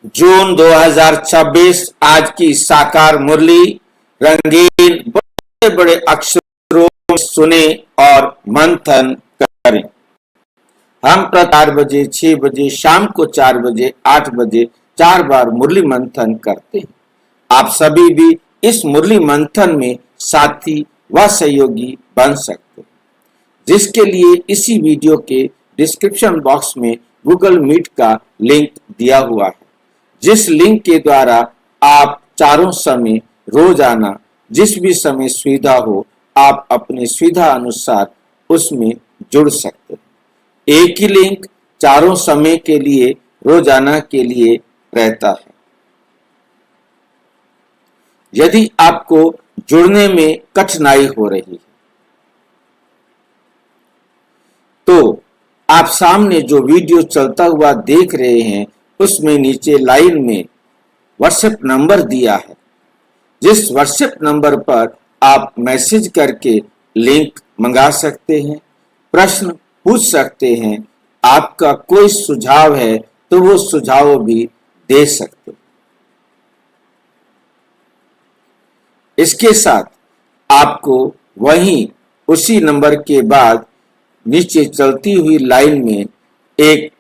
जून 2026 आज की साकार मुरली रंगीन बड़े बड़े अक्षरों में सुने और मंथन करें। हम प्रति 4 बजे, 6 बजे, शाम को 4 बजे, 8 बजे 4 बार मुरली मंथन करते हैं। आप सभी भी इस मुरली मंथन में साथी व सहयोगी बन सकते हैं, जिसके लिए इसी वीडियो के डिस्क्रिप्शन बॉक्स में गूगल मीट का लिंक दिया हुआ है, जिस लिंक के द्वारा आप चारों समय रोजाना जिस भी समय सुविधा हो आप अपनी सुविधा अनुसार उसमें जुड़ सकते हैं। एक ही लिंक चारों समय के लिए रोजाना के लिए रहता है। यदि आपको जुड़ने में कठिनाई हो रही है तो आप सामने जो वीडियो चलता हुआ देख रहे हैं उसमें नीचे लाइन में व्हाट्सएप नंबर दिया है, जिस व्हाट्सएप नंबर पर आप मैसेज करके लिंक मंगा सकते हैं, प्रश्न पूछ सकते हैं, आपका कोई सुझाव है तो वो सुझाव भी दे सकते हैं। इसके साथ आपको वहीं उसी नंबर के बाद नीचे चलती हुई लाइन में एक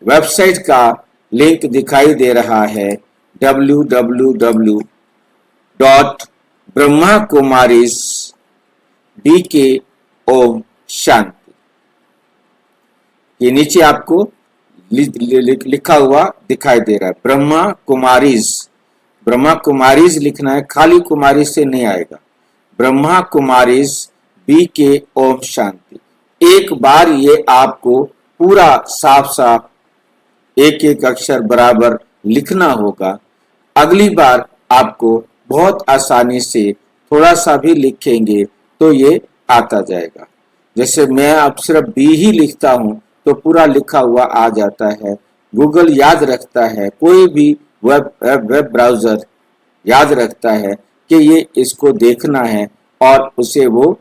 वेबसाइट का लिंक दिखाई दे रहा है www.brahmakumaris.bk शांति। ये नीचे आपको लिखा हुआ दिखाई दे रहा है ब्रह्मा कुमारीज लिखना है, खाली कुमारी से नहीं आएगा। ब्रह्मा कुमारीज BK ओम शांति। एक बार ये आपको पूरा साफ साफ एक एक अक्षर बराबर लिखना होगा। अगली बार आपको बहुत आसानी से थोड़ा सा भी लिखेंगे तो ये आता जाएगा। जैसे मैं अब सिर्फ B ही लिखता हूं तो पूरा लिखा हुआ आ जाता है। गूगल याद रखता है, कोई भी वेब ब्राउजर याद रखता है कि ये इसको देखना है और उसे वो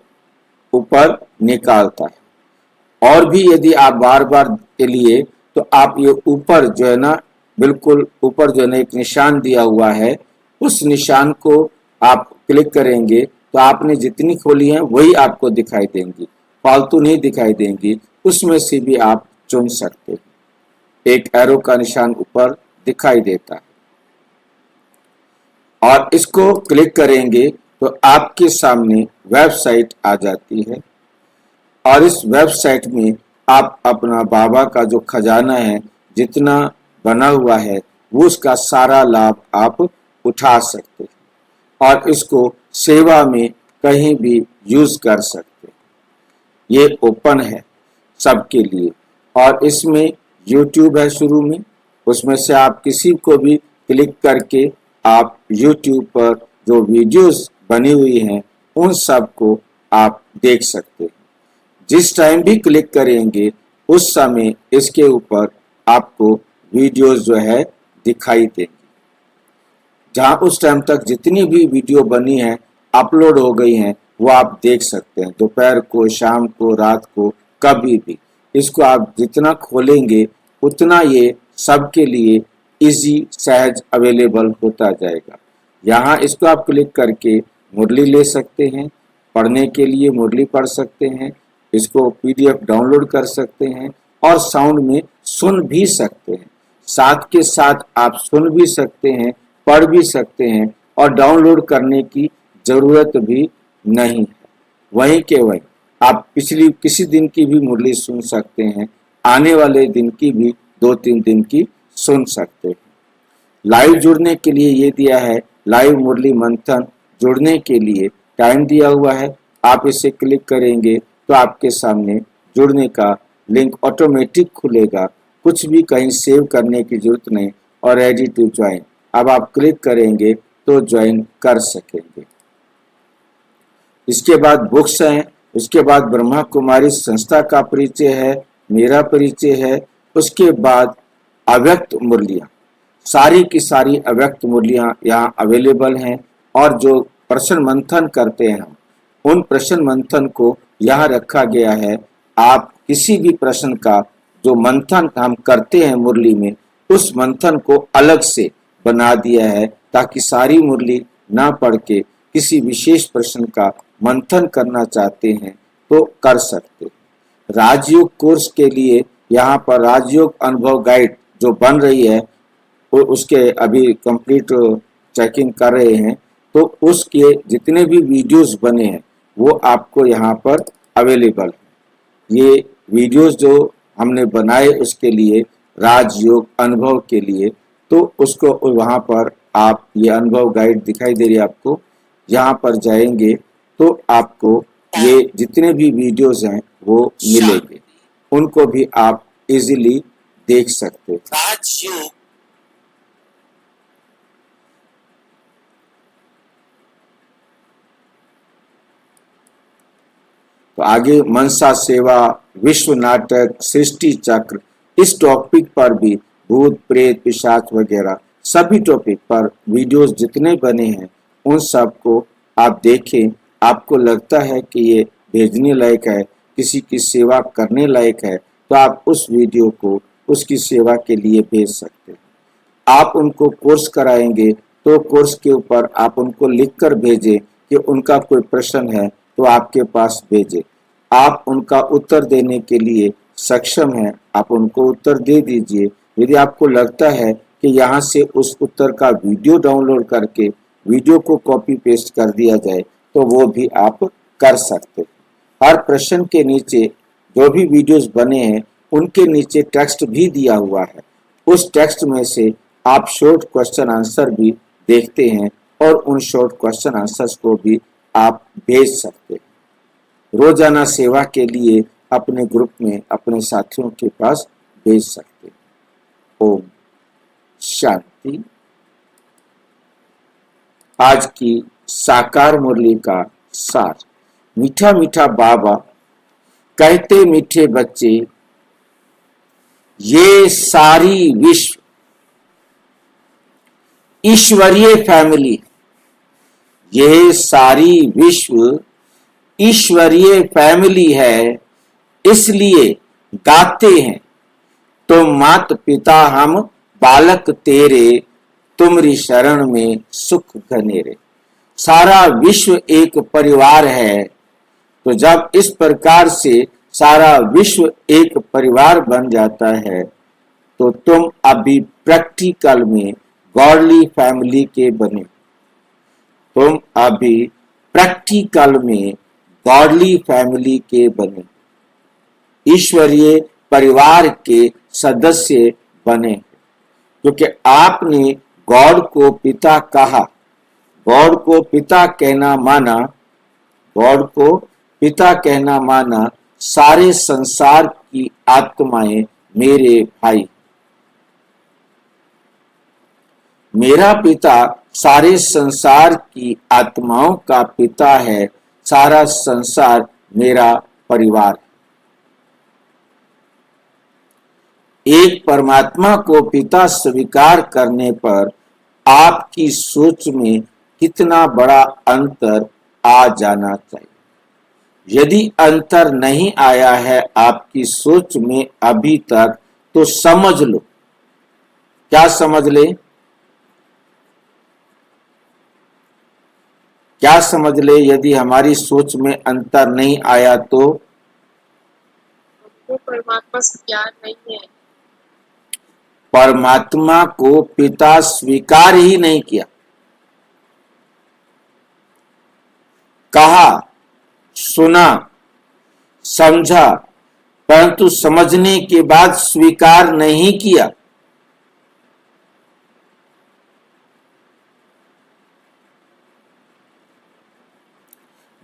ऊपर निकालता है। और भी यदि आप बार बार के लिए तो आप ये ऊपर जो है ना, बिल्कुल ऊपर जो है ना एक निशान दिया हुआ है, उस निशान को आप क्लिक करेंगे तो आपने जितनी खोली है वही आपको दिखाई देंगी, फालतू नहीं दिखाई देंगी। उसमें से भी आप चुन सकते हैं। एक एरो का निशान ऊपर दिखाई देता है और इसको क्लिक करेंगे तो आपके सामने वेबसाइट आ जाती है और इस वेबसाइट में आप अपना बाबा का जो खजाना है जितना बना हुआ है वो उसका सारा लाभ आप उठा सकते हैं और इसको सेवा में कहीं भी यूज कर सकते हैं। ये ओपन है सबके लिए और इसमें YouTube है शुरू में, उसमें से आप किसी को भी क्लिक करके आप YouTube पर जो वीडियोस बनी हुई हैं उन सब को आप देख सकते हैं। जिस टाइम भी क्लिक करेंगे उस समय इसके ऊपर आपको वीडियोस जो है दिखाई देंगी। जहां उस टाइम तक जितनी भी वीडियो बनी है अपलोड हो गई हैं वो आप देख सकते हैं, दोपहर को, शाम को, रात को, कभी भी। इसको आप जितना खोलेंगे उतना ये सबके लिए इजी सहज अवेलेबल होता जाएगा। यहाँ इसको आप क्लिक करके मुरली ले सकते हैं, पढ़ने के लिए मुरली पढ़ सकते हैं, इसको PDF डाउनलोड कर सकते हैं और साउंड में सुन भी सकते हैं। साथ के साथ आप सुन भी सकते हैं, पढ़ भी सकते हैं और डाउनलोड करने की जरूरत भी नहीं है। वहीं के वहीं आप पिछली किसी दिन की भी मुरली सुन सकते हैं, आने वाले दिन की भी 2-3 दिन की सुन सकते हैं। लाइव जुड़ने के लिए ये दिया है, लाइव मुरली मंथन जुड़ने के लिए टाइम दिया हुआ है। आप इसे क्लिक करेंगे तो आपके सामने जुड़ने का लिंक ऑटोमेटिक खुलेगा, कुछ भी कहीं सेव करने की जरूरत नहीं और रेडी टू ज्वाइन। अब आप क्लिक करेंगे तो ज्वाइन कर सकेंगे। इसके बाद बुक्स हैं, उसके बाद ब्रह्मा कुमारी संस्था का परिचय है, मेरा परिचय है, उसके बाद अव्यक्त मुरलियाँ, सारी की सारी अव्यक्त मुरलियाँ यहाँ अवेलेबल हैं और जो प्रश्न मंथन करते हैं हम उन प्रश्न मंथन को यहाँ रखा गया है। आप किसी भी प्रश्न का जो मंथन हम करते हैं मुरली में उस मंथन को अलग से बना दिया है ताकि सारी मुरली ना पढ़ के किसी विशेष प्रश्न का मंथन करना चाहते हैं तो कर सकते। राजयोग कोर्स के लिए यहाँ पर राजयोग अनुभव गाइड जो बन रही है वो उसके अभी कंप्लीट चेकिंग कर रहे हैं, तो उसके जितने भी वीडियोस बने हैं वो आपको यहाँ पर अवेलेबल है। ये वीडियोस जो हमने बनाए उसके लिए राजयोग अनुभव के लिए, तो उसको वहाँ पर आप ये अनुभव गाइड दिखाई दे रही है आपको, यहाँ पर जाएंगे तो आपको ये जितने भी वीडियोस हैं वो मिलेंगे, उनको भी आप इजीली देख सकते हैं। राजयोग तो आगे मनसा सेवा, विश्व नाटक, सृष्टि चक्र, इस टॉपिक पर भी भूत प्रेत पिशाच वगैरह सभी टॉपिक पर वीडियोस जितने बने हैं उन सब को आप देखें। आपको लगता है कि ये भेजने लायक है, किसी की सेवा करने लायक है, तो आप उस वीडियो को उसकी सेवा के लिए भेज सकते हैं। आप उनको कोर्स कराएंगे तो कोर्स के ऊपर आप उनको लिखकर भेजें कि उनका कोई प्रश्न है तो आपके पास भेजें। आप उनका उत्तर देने के लिए सक्षम हैं, आप उनको उत्तर दे दीजिए। यदि आपको लगता है कि यहाँ से उस उत्तर का वीडियो डाउनलोड करके वीडियो को कॉपी पेस्ट कर दिया जाए तो वो भी आप कर सकते हैं। हर प्रश्न के नीचे जो भी वीडियोस बने हैं उनके नीचे टेक्स्ट भी दिया हुआ है, उस टेक्स्ट में से आप शॉर्ट क्वेश्चन आंसर भी देखते हैं और उन शॉर्ट क्वेश्चन आंसर्स को भी आप भेज सकते हैं। रोजाना सेवा के लिए अपने ग्रुप में अपने साथियों के पास भेज सकते हैं। ओम शांति। आज की साकार मुरली का सार। मीठा मीठा बाबा कहते मीठे बच्चे, ये सारी विश्व ईश्वरीय फैमिली, ये सारी विश्व ईश्वरीय फैमिली है, इसलिए गाते हैं तुम मात पिता हम बालक तेरे, तुमरी शरण में सुख घनेरे। सारा विश्व एक परिवार है, तो जब इस प्रकार से सारा विश्व एक परिवार बन जाता है तो तुम अभी प्रैक्टिकल में गॉडली फैमिली के बने। तुम अभी प्रैक्टिकल में गॉडली फैमिली के बने, ईश्वरीय परिवार के सदस्य बने, क्योंकि आपने गॉड को पिता कहा। गॉड को पिता कहना माना, गॉड को पिता कहना माना सारे संसार की आत्माएं मेरे भाई। मेरा पिता सारे संसार की आत्माओं का पिता है, सारा संसार मेरा परिवार। एक परमात्मा को पिता स्वीकार करने पर आपकी सोच में कितना बड़ा अंतर आ जाना चाहिए। यदि अंतर नहीं आया है आपकी सोच में अभी तक तो समझ लो। क्या समझ ले? क्या समझ ले? यदि हमारी सोच में अंतर नहीं आया तो हमको परमात्मा से प्यार नहीं है। परमात्मा को पिता स्वीकार ही नहीं किया। कहा, सुना, समझा, परंतु समझने के बाद स्वीकार नहीं किया।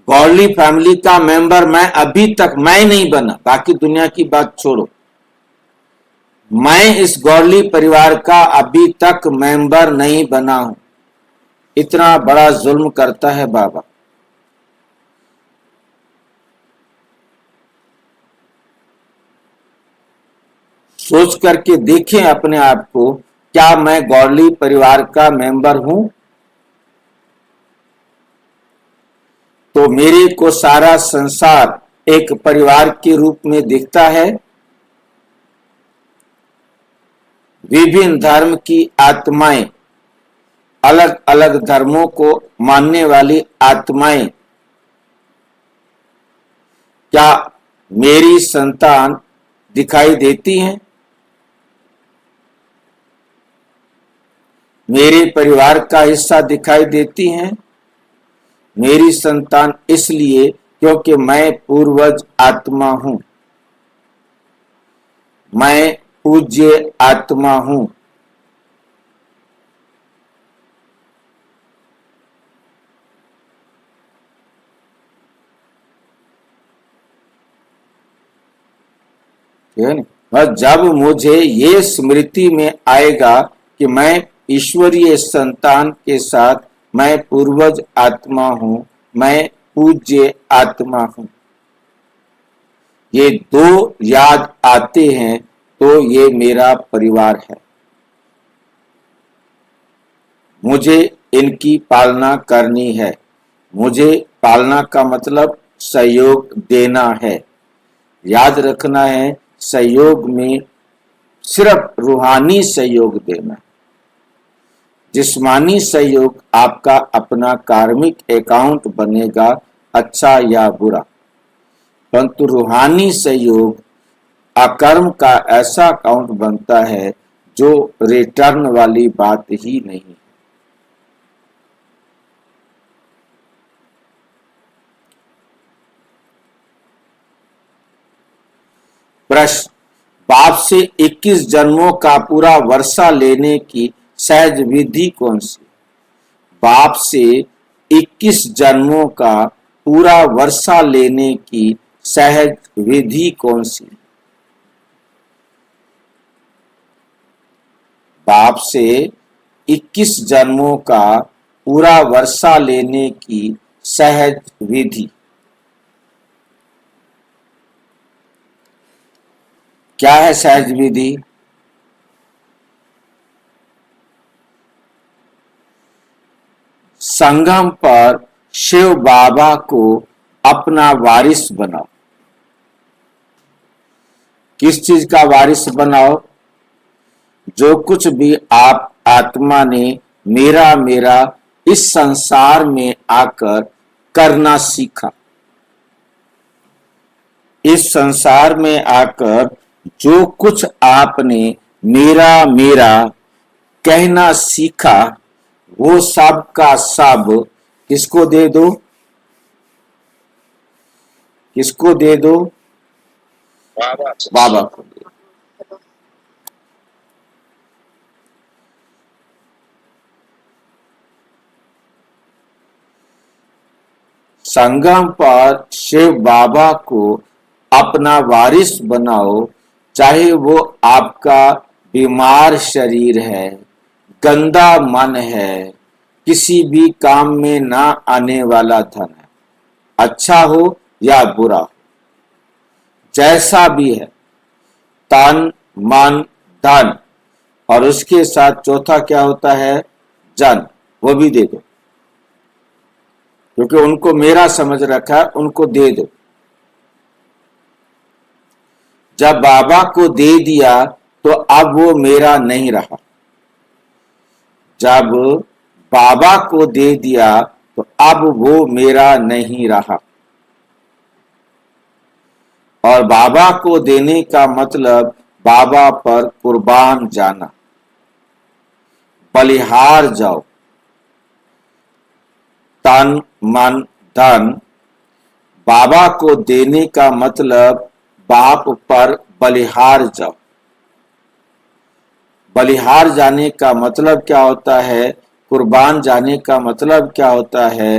गॉडली फैमिली का मेंबर मैं अभी तक मैं नहीं बना, बाकी दुनिया की बात छोड़ो। मैं इस गॉडली परिवार का अभी तक मेंबर नहीं बना हूं। इतना बड़ा जुल्म करता है बाबा। सोच करके देखें अपने आप को, क्या मैं गॉडली परिवार का मेंबर हूं? तो मेरे को सारा संसार एक परिवार के रूप में दिखता है। विभिन्न धर्म की आत्माएं, अलग अलग धर्मों को मानने वाली आत्माएं क्या मेरी संतान दिखाई देती हैं? मेरे परिवार का हिस्सा दिखाई देती हैं? मेरी संतान इसलिए क्योंकि मैं पूर्वज आत्मा हूं, मैं पूज्य आत्मा हूं। और जब मुझे ये स्मृति में आएगा कि मैं ईश्वरीय संतान के साथ मैं पूर्वज आत्मा हूं, मैं पूज्य आत्मा हूं, ये दो याद आते हैं तो ये मेरा परिवार है। मुझे इनकी पालना करनी है। मुझे पालना का मतलब सहयोग देना है। याद रखना है, सहयोग में सिर्फ रूहानी सहयोग देना। जिस्मानी सहयोग आपका अपना कार्मिक अकाउंट बनेगा, अच्छा या बुरा, परंतु रूहानी सहयोग अकर्म का ऐसा अकाउंट बनता है जो रिटर्न वाली बात ही नहीं। प्रश्न, बाप से 21 जन्मों का पूरा वर्षा लेने की सहज विधि कौन सी? बाप से 21 जन्मों का पूरा वर्षा लेने की सहज विधि कौन सी? बाप से 21 जन्मों का पूरा वर्षा लेने की सहज विधि क्या है? सहज विधि संगम पर शिव बाबा को अपना वारिस बनाओ। किस चीज का वारिस बनाओ? जो कुछ भी आप आत्मा ने मेरा मेरा इस संसार में आकर करना सीखा, इस संसार में आकर जो कुछ आपने मेरा मेरा कहना सीखा, वो सब का सब किसको दे दो? किसको दे दो? बाबा को दे। संगम पर शिव बाबा को अपना वारिस बनाओ, चाहे वो आपका बीमार शरीर है, गंदा मन है, किसी भी काम में ना आने वाला धन है, अच्छा हो या बुरा हो, जैसा भी है, तन मन धन, और उसके साथ चौथा क्या होता है? जन, वो भी दे दो, क्योंकि उनको मेरा समझ रखा है, उनको दे दो। जब बाबा को दे दिया तो अब वो मेरा नहीं रहा। जब बाबा को दे दिया तो अब वो मेरा नहीं रहा। और बाबा को देने का मतलब बाबा पर कुर्बान जाना, बलिहार जाओ, तन मन धन। बाबा को देने का मतलब बाप पर बलिहार जाओ। बलिहार जाने का मतलब क्या होता है? कुर्बान जाने का मतलब क्या होता है?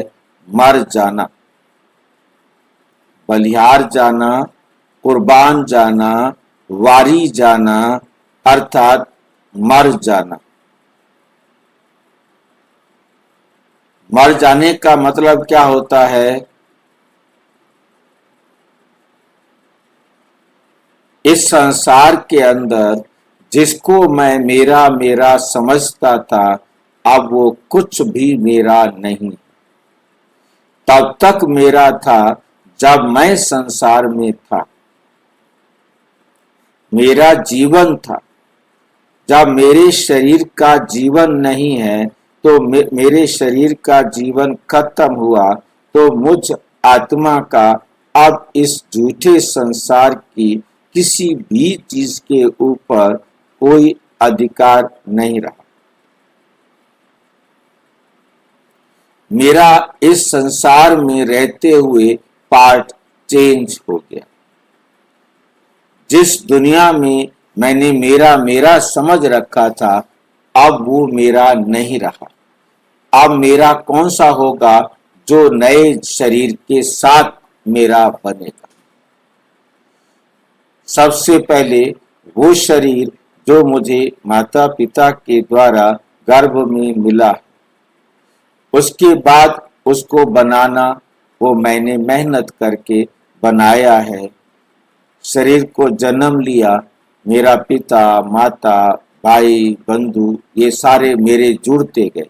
मर जाना। बलिहार जाना, कुर्बान जाना, वारी जाना, अर्थात मर जाना। मर जाने का मतलब क्या होता है? इस संसार के अंदर जिसको मैं मेरा मेरा समझता था, अब वो कुछ भी मेरा नहीं। तब तक मेरा था जब मैं संसार में था, मेरा जीवन था, जब मेरे शरीर का जीवन नहीं है तो मेरे शरीर का जीवन खत्म हुआ, तो मुझ आत्मा का अब इस झूठे संसार की किसी भी चीज के ऊपर कोई अधिकार नहीं रहा। मेरा इस संसार में रहते हुए पार्ट चेंज हो गया। जिस दुनिया में मैंने मेरा मेरा समझ रखा था, अब वो मेरा नहीं रहा। अब मेरा कौन सा होगा जो नए शरीर के साथ मेरा बनेगा? सबसे पहले वो शरीर जो मुझे माता पिता के द्वारा गर्भ में मिला, उसके बाद उसको बनाना वो मैंने मेहनत करके बनाया है। शरीर को जन्म लिया, मेरा पिता माता भाई बंधु ये सारे मेरे जुड़ते गए।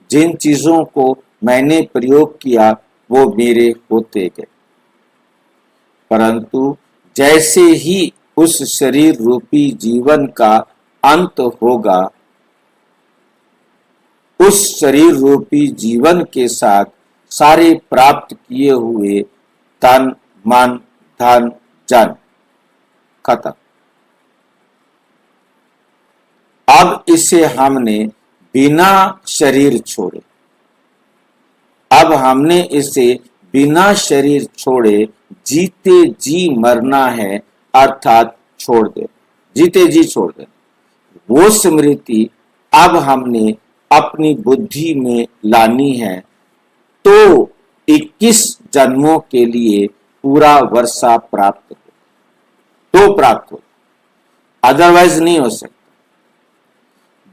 जिन चीजों को मैंने प्रयोग किया वो मेरे होते गए। परंतु जैसे ही उस शरीर रूपी जीवन का अंत होगा, उस शरीर रूपी जीवन के साथ सारे प्राप्त किए हुए तन मन धन जन खत्म। अब इसे हमने बिना शरीर छोड़े, अब हमने इसे बिना शरीर छोड़े जीते जी मरना है, अर्थात छोड़ दे, जीते जी छोड़ दे। वो स्मृति अब हमने अपनी बुद्धि में लानी है, तो 21 जन्मों के लिए पूरा वर्षा प्राप्त हो, तो प्राप्त हो, अदरवाइज नहीं हो सकता।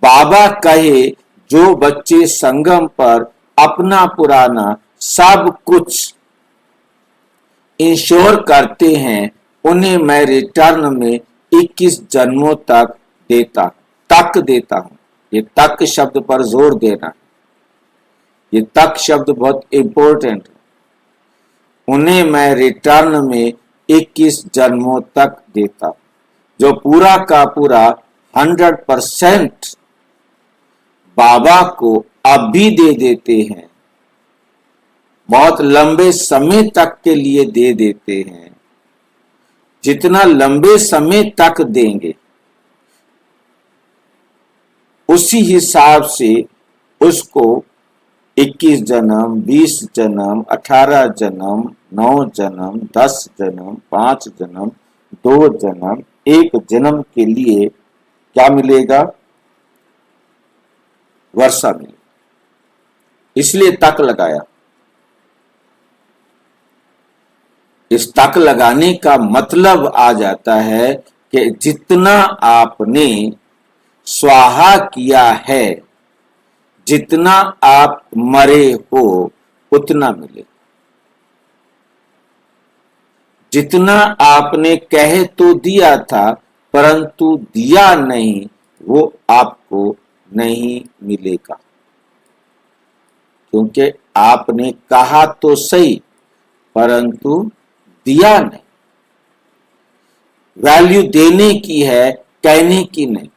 बाबा कहे जो बच्चे संगम पर अपना पुराना सब कुछ इंश्योर करते हैं, उन्हें मैं रिटर्न में 21 जन्मों तक देता हूं। ये तक शब्द पर जोर देना, ये तक शब्द बहुत इंपॉर्टेंट है। उन्हें मैं रिटर्न में 21 जन्मों तक देता हूं, जो पूरा का पूरा 100% बाबा को अब भी दे देते हैं, बहुत लंबे समय तक के लिए दे देते हैं। जितना लंबे समय तक देंगे उसी हिसाब से उसको 21 जन्म 20 जन्म 18 जन्म 9 जन्म 10 जन्म 5 जन्म 2 जन्म 1 जन्म के लिए क्या मिलेगा? वर्षा मिलेगा। इसलिए तक लगाया। इस तक लगाने का मतलब आ जाता है कि जितना आपने स्वाहा किया है, जितना आप मरे हो उतना मिले। जितना आपने कह तो दिया था परंतु दिया नहीं, वो आपको नहीं मिलेगा, क्योंकि आपने कहा तो सही परंतु दिया नहीं। वैल्यू देने की है, कहने की नहीं।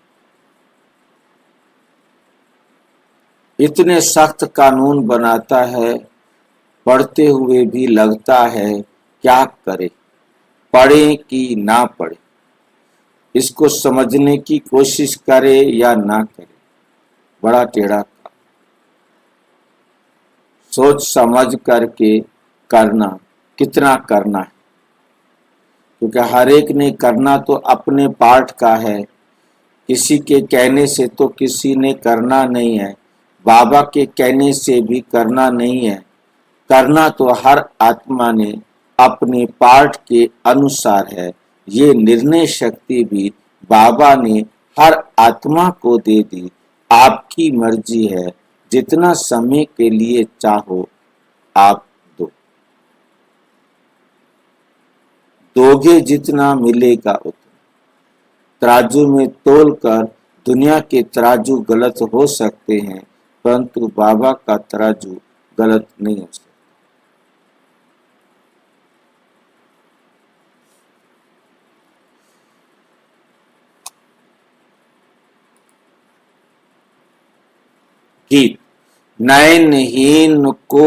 इतने सख्त कानून बनाता है, पढ़ते हुए भी लगता है क्या करे, पढ़े कि ना पढ़े, इसको समझने की कोशिश करे या ना करे, बड़ा टेढ़ा काम। सोच समझ करके करना, कितना करना है, क्योंकि हर एक ने करना तो अपने पार्ट का है। किसी के कहने से तो किसी ने करना नहीं है, बाबा के कहने से भी करना नहीं है। करना तो हर आत्मा ने अपने पार्ट के अनुसार है। ये निर्णय शक्ति भी बाबा ने हर आत्मा को दे दी। आपकी मर्जी है, जितना समय के लिए चाहो आप दो, दोगे जितना मिलेगा उतना। तराजू में तोलकर दुनिया के तराजू गलत हो सकते हैं, परंतु बाबा का तराजू गलत नहीं हो सकता। गीत नैनहीन को